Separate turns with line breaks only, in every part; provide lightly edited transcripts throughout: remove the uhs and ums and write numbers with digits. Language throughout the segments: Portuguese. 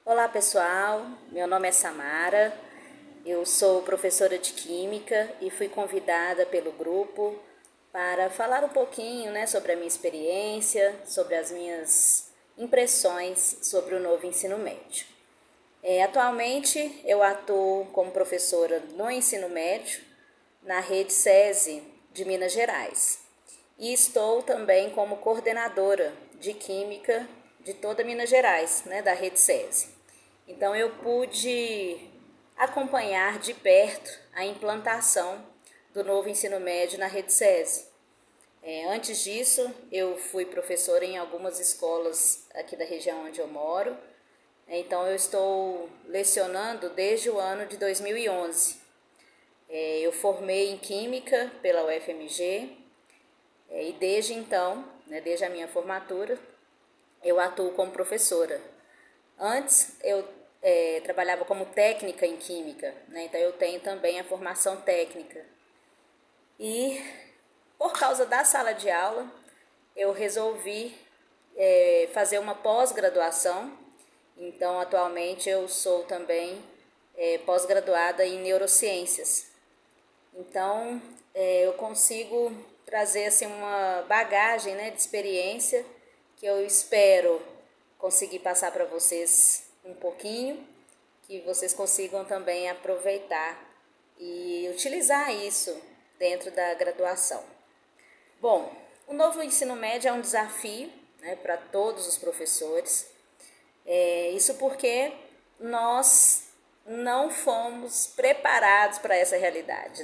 Olá pessoal, meu nome é Samara, eu sou professora de Química e fui convidada pelo grupo para falar um pouquinho, sobre a minha experiência, sobre as minhas impressões sobre o novo ensino médio. Atualmente eu atuo como professora no ensino médio na rede SESI de Minas Gerais e estou também como coordenadora de Química de toda Minas Gerais, da rede SESI. Então eu pude acompanhar de perto a implantação do novo ensino médio na rede SESI. Antes disso, eu fui professora em algumas escolas aqui da região onde eu moro. Então eu estou lecionando desde o ano de 2011. Eu formei em Química pela UFMG e desde então, desde a minha formatura, eu atuo como professora. Antes eu trabalhava como técnica em Química, então eu tenho também a formação técnica. E por causa da sala de aula, eu resolvi fazer uma pós-graduação. Então atualmente eu sou também pós-graduada em neurociências. Então eu consigo trazer assim, uma bagagem de experiência que eu espero conseguir passar para vocês um pouquinho, que vocês consigam também aproveitar e utilizar isso dentro da graduação. Bom, o novo ensino médio é um desafio para todos os professores. Isso porque nós não fomos preparados para essa realidade,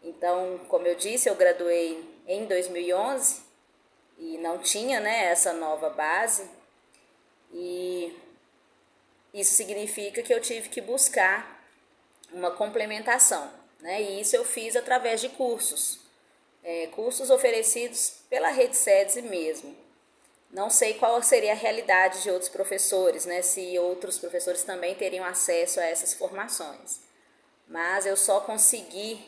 Então, como eu disse, eu graduei em 2011 e não tinha, essa nova base. E isso significa que eu tive que buscar uma complementação, E isso eu fiz através de cursos, cursos oferecidos pela rede SEDES mesmo. Não sei qual seria a realidade de outros professores, se outros professores também teriam acesso a essas formações. Mas eu só consegui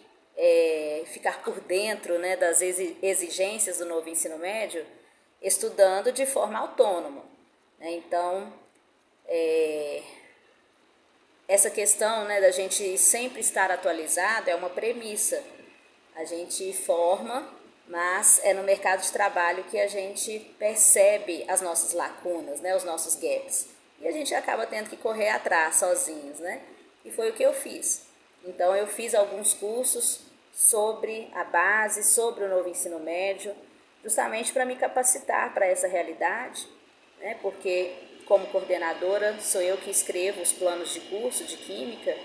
ficar por dentro das exigências do novo ensino médio estudando de forma autônoma. Então, essa questão da gente sempre estar atualizado é uma premissa. A gente forma, mas é no mercado de trabalho que a gente percebe as nossas lacunas, os nossos gaps. E a gente acaba tendo que correr atrás sozinhos, E foi o que eu fiz. Então eu fiz alguns cursos sobre a base, sobre o novo ensino médio, justamente para me capacitar para essa realidade, Porque como coordenadora sou eu que escrevo os planos de curso de Química,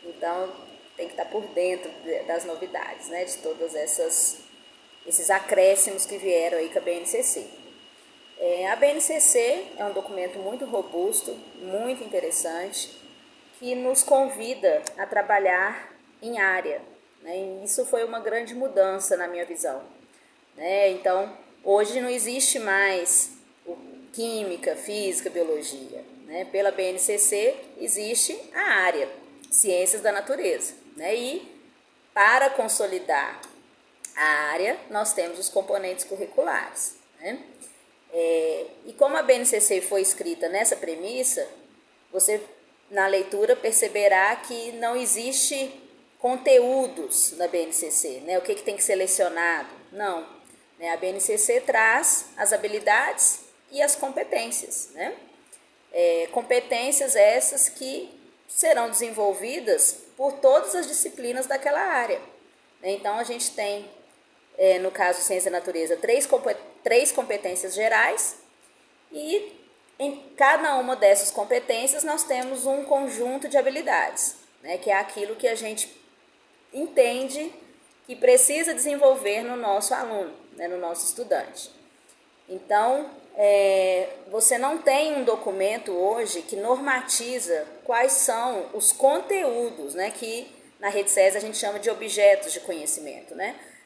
então tem que estar por dentro das novidades, de todos esses acréscimos que vieram aí com a BNCC. A BNCC é um documento muito robusto, muito interessante, que nos convida a trabalhar em área, E isso foi uma grande mudança na minha visão, Então, hoje não existe mais química, física, biologia, Pela BNCC existe a área, ciências da natureza, E para consolidar a área, nós temos os componentes curriculares, E como a BNCC foi escrita nessa premissa, você na leitura perceberá que não existe conteúdos na BNCC, O que tem que ser selecionado? Não. A BNCC traz as habilidades e as competências, Competências essas que serão desenvolvidas por todas as disciplinas daquela área. Então, a gente tem, no caso Ciência da Natureza, três competências gerais e em cada uma dessas competências nós temos um conjunto de habilidades, que é aquilo que a gente entende que precisa desenvolver no nosso aluno, no nosso estudante. Então, você não tem um documento hoje que normatiza quais são os conteúdos, que na rede SESI a gente chama de objetos de conhecimento,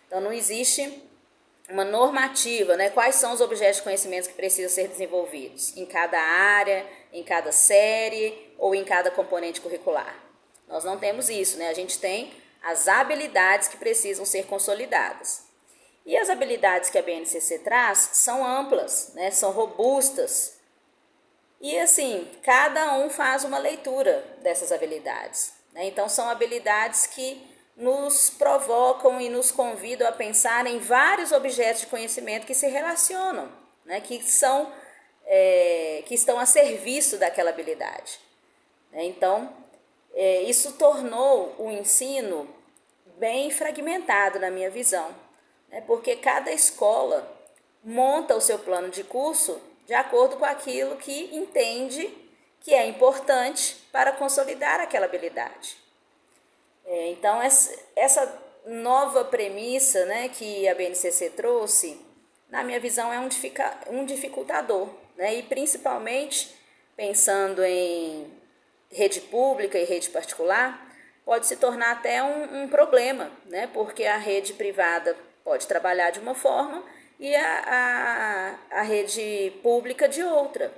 Então, não existe uma normativa, quais são os objetos de conhecimento que precisam ser desenvolvidos em cada área, em cada série ou em cada componente curricular. Nós não temos isso, A gente tem as habilidades que precisam ser consolidadas. E as habilidades que a BNCC traz são amplas, são robustas E assim, cada um faz uma leitura dessas habilidades, né? Então são habilidades que nos provocam e nos convidam a pensar em vários objetos de conhecimento que se relacionam, né? Que estão a serviço daquela habilidade. Então, isso tornou o ensino bem fragmentado na minha visão, né? Porque cada escola monta o seu plano de curso de acordo com aquilo que entende que é importante para consolidar aquela habilidade. Então, essa nova premissa, né, que a BNCC trouxe, na minha visão, é um dificultador, né? E principalmente pensando em rede pública e rede particular, pode se tornar até um problema, né? Porque a rede privada pode trabalhar de uma forma e a rede pública de outra.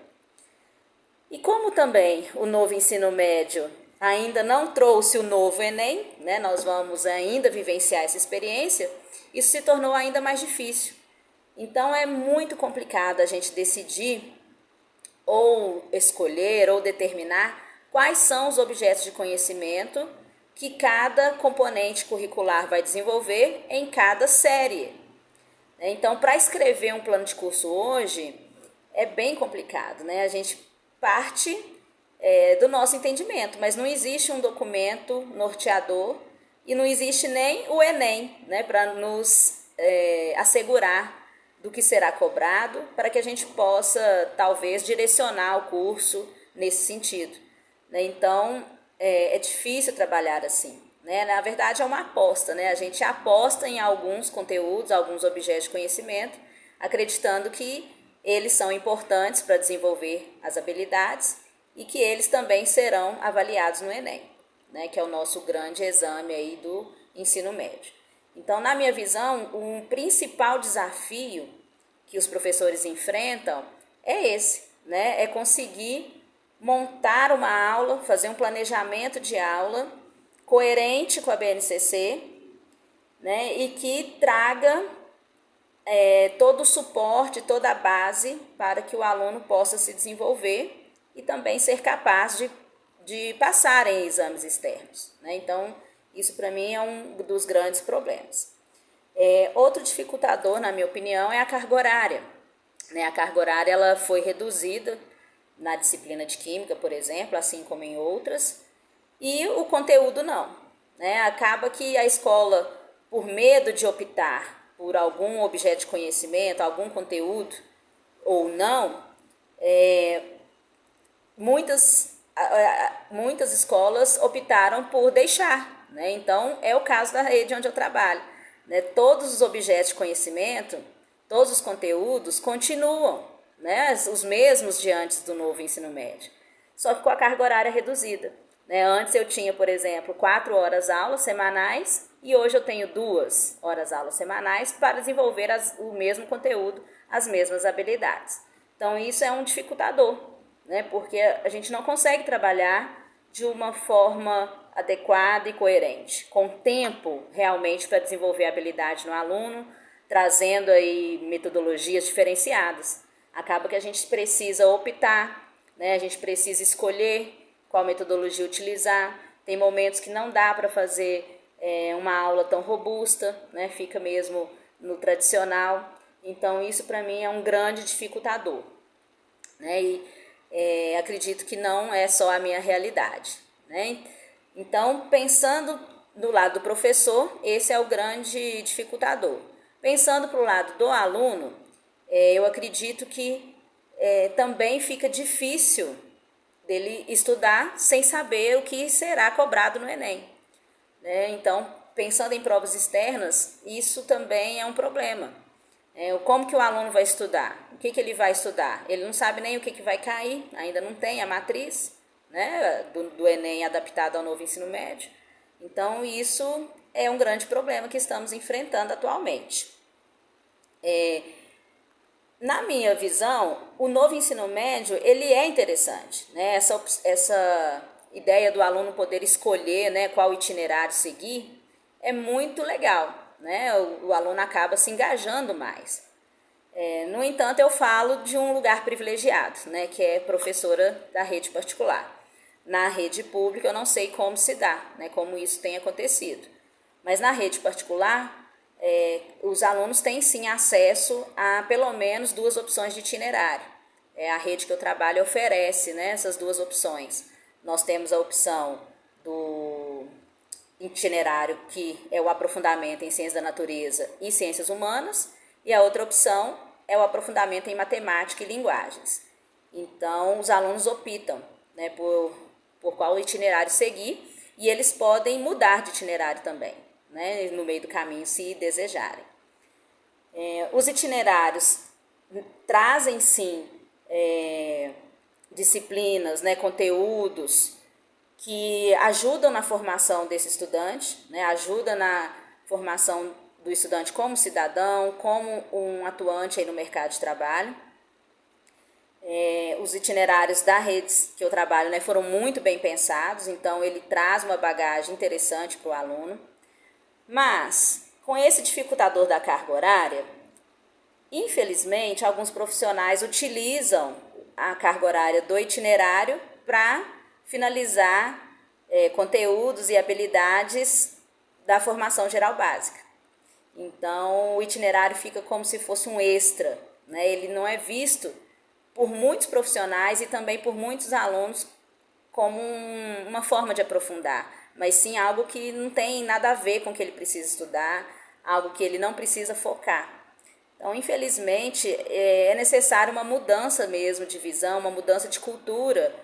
E como também o novo ensino médio ainda não trouxe o novo Enem, né? Nós vamos ainda vivenciar essa experiência, isso se tornou ainda mais difícil. Então é muito complicado a gente decidir ou escolher ou determinar quais são os objetos de conhecimento que cada componente curricular vai desenvolver em cada série. Então, para escrever um plano de curso hoje, é bem complicado, né? A gente parte do nosso entendimento, mas não existe um documento norteador e não existe nem o Enem, né, para nos assegurar do que será cobrado, para que a gente possa, talvez, direcionar o curso nesse sentido. Então, é difícil trabalhar assim, né? Na verdade, é uma aposta, né? A gente aposta em alguns conteúdos, alguns objetos de conhecimento, acreditando que eles são importantes para desenvolver as habilidades e que eles também serão avaliados no Enem, né? Que é o nosso grande exame aí do ensino médio. Então, na minha visão, um principal desafio que os professores enfrentam é esse, né? É conseguir montar uma aula, fazer um planejamento de aula coerente com a BNCC, né? E que traga todo o suporte, toda a base para que o aluno possa se desenvolver e também ser capaz de passar em exames externos, né? Então, isso para mim é um dos grandes problemas. Outro dificultador, na minha opinião, é a carga horária, né? A carga horária ela foi reduzida na disciplina de Química, por exemplo, assim como em outras, e o conteúdo não, né? Acaba que a escola, por medo de optar por algum objeto de conhecimento, algum conteúdo ou não, muitas escolas optaram por deixar, né? Então, é o caso da rede onde eu trabalho, né? Todos os objetos de conhecimento, todos os conteúdos continuam, né? Os mesmos de antes do novo ensino médio, só que com a carga horária reduzida, né? Antes eu tinha, por exemplo, 4 horas aulas semanais e hoje eu tenho 2 horas aulas semanais para desenvolver o mesmo conteúdo, as mesmas habilidades. Então, isso é um dificultador, né? Porque a gente não consegue trabalhar de uma forma adequada e coerente, com tempo realmente para desenvolver a habilidade no aluno, trazendo aí metodologias diferenciadas. Acaba que a gente precisa optar, né? A gente precisa escolher qual metodologia utilizar. Tem momentos que não dá para fazer uma aula tão robusta, né? Fica mesmo no tradicional. Então, isso para mim é um grande dificultador, né? E acredito que não é só a minha realidade, né? Então, pensando do lado do professor, esse é o grande dificultador. Pensando para o lado do aluno, eu acredito que também fica difícil dele estudar sem saber o que será cobrado no Enem, né? Então, pensando em provas externas, isso também é um problema. Como que o aluno vai estudar? O que ele vai estudar? Ele não sabe nem o que vai cair, ainda não tem a matriz, né, do Enem adaptado ao novo ensino médio. Então, isso é um grande problema que estamos enfrentando atualmente. Na minha visão, o novo ensino médio, ele é interessante, né? Essa ideia do aluno poder escolher, né, qual itinerário seguir é muito legal, né? O aluno acaba se engajando mais. No entanto, eu falo de um lugar privilegiado, né, que é professora da rede particular. Na rede pública eu não sei como se dá, né, como isso tem acontecido. Mas na rede particular, os alunos têm sim acesso a pelo menos 2 opções de itinerário. A rede que eu trabalho oferece, né, essas 2 opções. Nós temos a opção do itinerário, que é o aprofundamento em ciências da natureza e ciências humanas, e a outra opção é o aprofundamento em matemática e linguagens. Então, os alunos optam, né, por qual itinerário seguir, e eles podem mudar de itinerário também, né, no meio do caminho, se desejarem. Os itinerários trazem, sim, disciplinas, né, conteúdos que ajudam na formação desse estudante, né, ajuda na formação do estudante como cidadão, como um atuante aí no mercado de trabalho. Os itinerários da rede que eu trabalho, né, foram muito bem pensados, então ele traz uma bagagem interessante para o aluno. Mas, com esse dificultador da carga horária, infelizmente, alguns profissionais utilizam a carga horária do itinerário para finalizar conteúdos e habilidades da formação geral básica. Então, o itinerário fica como se fosse um extra, né? Ele não é visto por muitos profissionais e também por muitos alunos como uma forma de aprofundar, mas sim algo que não tem nada a ver com o que ele precisa estudar, algo que ele não precisa focar. Então, infelizmente, é necessário uma mudança mesmo de visão, uma mudança de cultura,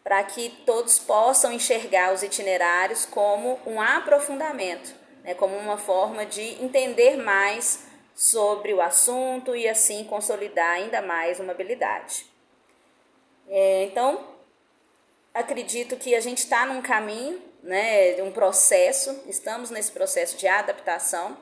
para que todos possam enxergar os itinerários como um aprofundamento, né, como uma forma de entender mais sobre o assunto e assim consolidar ainda mais uma habilidade. Então, acredito que a gente está num caminho, né, de um processo, estamos nesse processo de adaptação.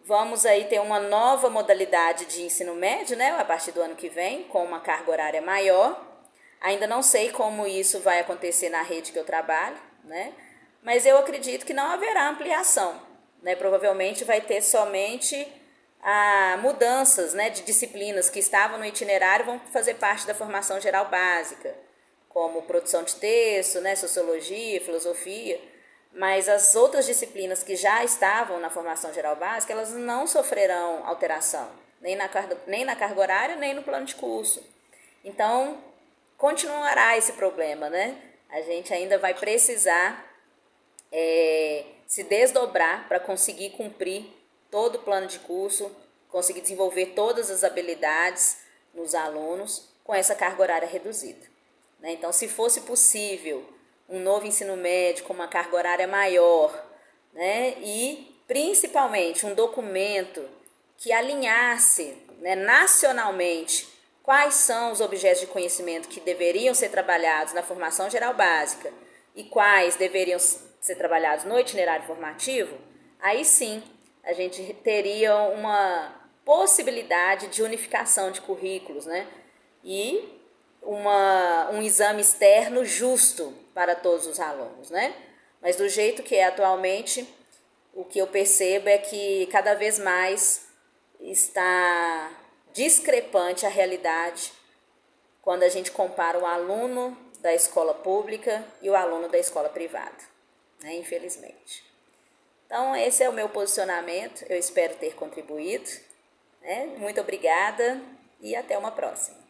Vamos aí ter uma nova modalidade de ensino médio, né, a partir do ano que vem, com uma carga horária maior. Ainda não sei como isso vai acontecer na rede que eu trabalho, né, mas eu acredito que não haverá ampliação, né, provavelmente vai ter somente mudanças, né, de disciplinas que estavam no itinerário vão fazer parte da formação geral básica, como produção de texto, né, sociologia, filosofia, mas as outras disciplinas que já estavam na formação geral básica, elas não sofrerão alteração, nem na carga horária, nem no plano de curso. Então, continuará esse problema, né? A gente ainda vai precisar se desdobrar para conseguir cumprir todo o plano de curso, conseguir desenvolver todas as habilidades nos alunos com essa carga horária reduzida. Então, se fosse possível um novo ensino médio com uma carga horária maior, né, e principalmente um documento que alinhasse, né, nacionalmente quais são os objetos de conhecimento que deveriam ser trabalhados na formação geral básica e quais deveriam ser trabalhados no itinerário formativo, aí sim a gente teria uma possibilidade de unificação de currículos, né, e um exame externo justo para todos os alunos, né? Mas do jeito que é atualmente, o que eu percebo é que cada vez mais está discrepante a realidade quando a gente compara o aluno da escola pública e o aluno da escola privada, né? Infelizmente. Então, esse é o meu posicionamento, eu espero ter contribuído, né? Muito obrigada e até uma próxima.